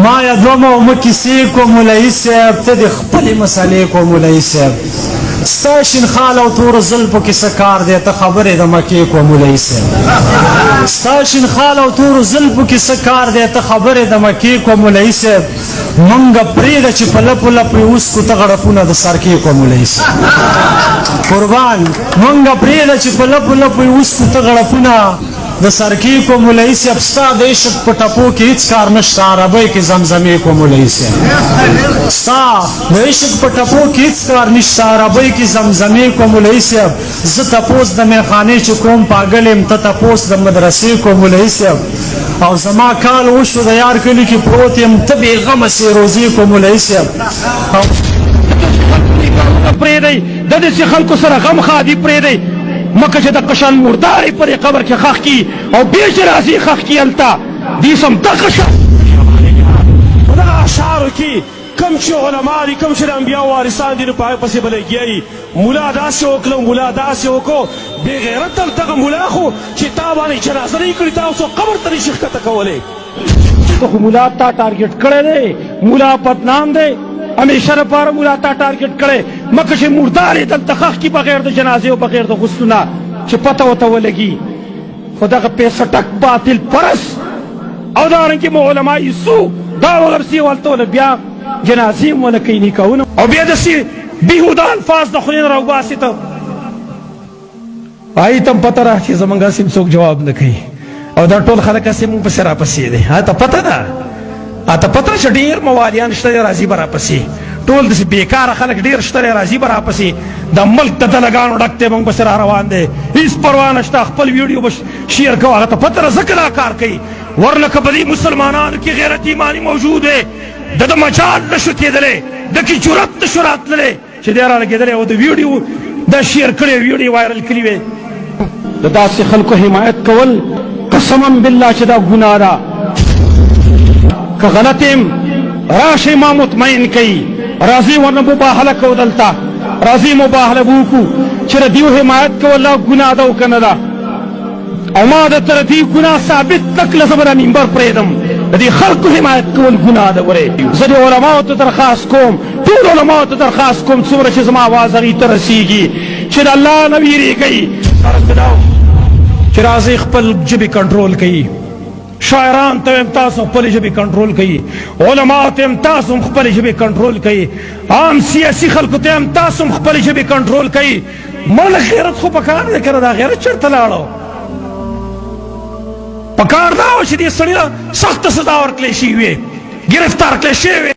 ما یادومه و مکیسې کو مولوي صاحب ته د خپلې مسالې کو مولوي صاحب ستا شینخال او تور زلفو کې څه کار دی ته خبرې د مکې کو مولوي صاحب ستا شینخال او تور زلفو کې څه کار دی ته خبرې د مکې کو مولوي صاحب مونږ پرېږده چې په لپو لپو یې اوسکو ته غړپونه د سر کې کو مولوي صاحب قربان مونږ پرېږده چې په لپو لپو یې اوسکو ته غړپونه د سرکی کو مولوي صاحب ستا د عشق په ټپو کې هیڅ کار نشته عربۍ کې زمزمې کو مولوي صاحب ستا د عشق په ټپو کې هیڅ کار نشته عربۍ کې زمزمې کو مولوي صاحب زه تپوس د میخانې چې کوم پاګل یم ته تپوس د مدرسې کو مولوي صاحب او زما کال وشو د یار کلي کې پروت یم ته بېغمه سیروزې کو مولوي صاحب پرېږدئ د داسې خلکو سره غم ښادي پرېږدئ مکه چې د قشان مردارې پر قبر کې خښ کي او بیا چې راځي خښ کي هلته دې سم دغه په دغه اشعارو کې کوم چې علما دي کوم چې د انبیاو وارثان دي نو په هغې پسې به لګیا ملا داسې وکړه ملا داسې وکړو بې غیرته دغه ملا خو چې تا باندې جنازه نه یې کړې تا اوس قبر ته نشي ښکته کولی ته خو ملا تا ټارګېټ کړی دی ملا بدنام دی همیشه لپاره مولا تا ټارګېټ کړی مکه چې مردار یې دلته ښخ کي بغیر د جنازې او بغیر د غسلو نه چې پته ورته ولګي خو دغه پیسه ټک باطل پرس او دارنګې مو علما ایسو دا وغرسي ولته ول بیا جنازې هم ونه کوي نکاحونه او بیا داسې بېهوده الفاظ د خولې نه راوباسي ته هغې ته هم پته را چې زمونږ هسې هم څوک جواب نه کوي او دا ټول خلک هسې مونږ پسې راپسې دی هغه ته پته ده اته پتر چې ډېر موالیان شته دی راځي به راپسې ټول داسې بېکاره خلک ډېر شته دی راځي به راپسې د ملک د دلګانو ډک دی موږ پسې را روان دی هېڅ پروا نشته خپل ویډیو به شیر کوه هغه ته پته ده ځکه دا کار کوي ورنه که په دې مسلمانانو کې غیرت ایماني موجود دی د ده مجال نه شو کېدلی د کې جرت نه شو راتللی چې دی را لګېدلی او د ویډیو دا شیر کړی ویډیو وایرل کړي وې د داسې خلکو حمایت کول قسما بالله چې دا ګناه ده که غلط یم راشئ ما مطمئن کوي راځئ ورنه مباهله کوو دلته راځئ مباهله به وکړو چې د دیو حمایت کول دا ګناه ده او که نه ده او ما درته د دې ګناه ثابت نه کړله زه به دا منبر پرېږدم د دې خلکو حمایت کول ګناه ده ورې زه د علماو ته درخواست کوم ټول علماو ته درخواست کوم څومره چې زما اواز هغې ته رسېږي چې د الله نه ویرېږئ چې راځئ خپل ژبې کنټرول کوي شاعران ته هم تاسو خپلې ژبې کنټرول کوي علماو ته هم تاسو هم خپلې ژبې کنټرول کوي عام سیاسي خلکو ته هم تاسو هم خپلې ژبې کنټرول کوي مړه غیرت خو پکار دی که نه دا غیرت چېرته لاړو پکار دا و چې دې سړي ته سخته سزا ورکړلی شوې وې ګرفتار کړی شوی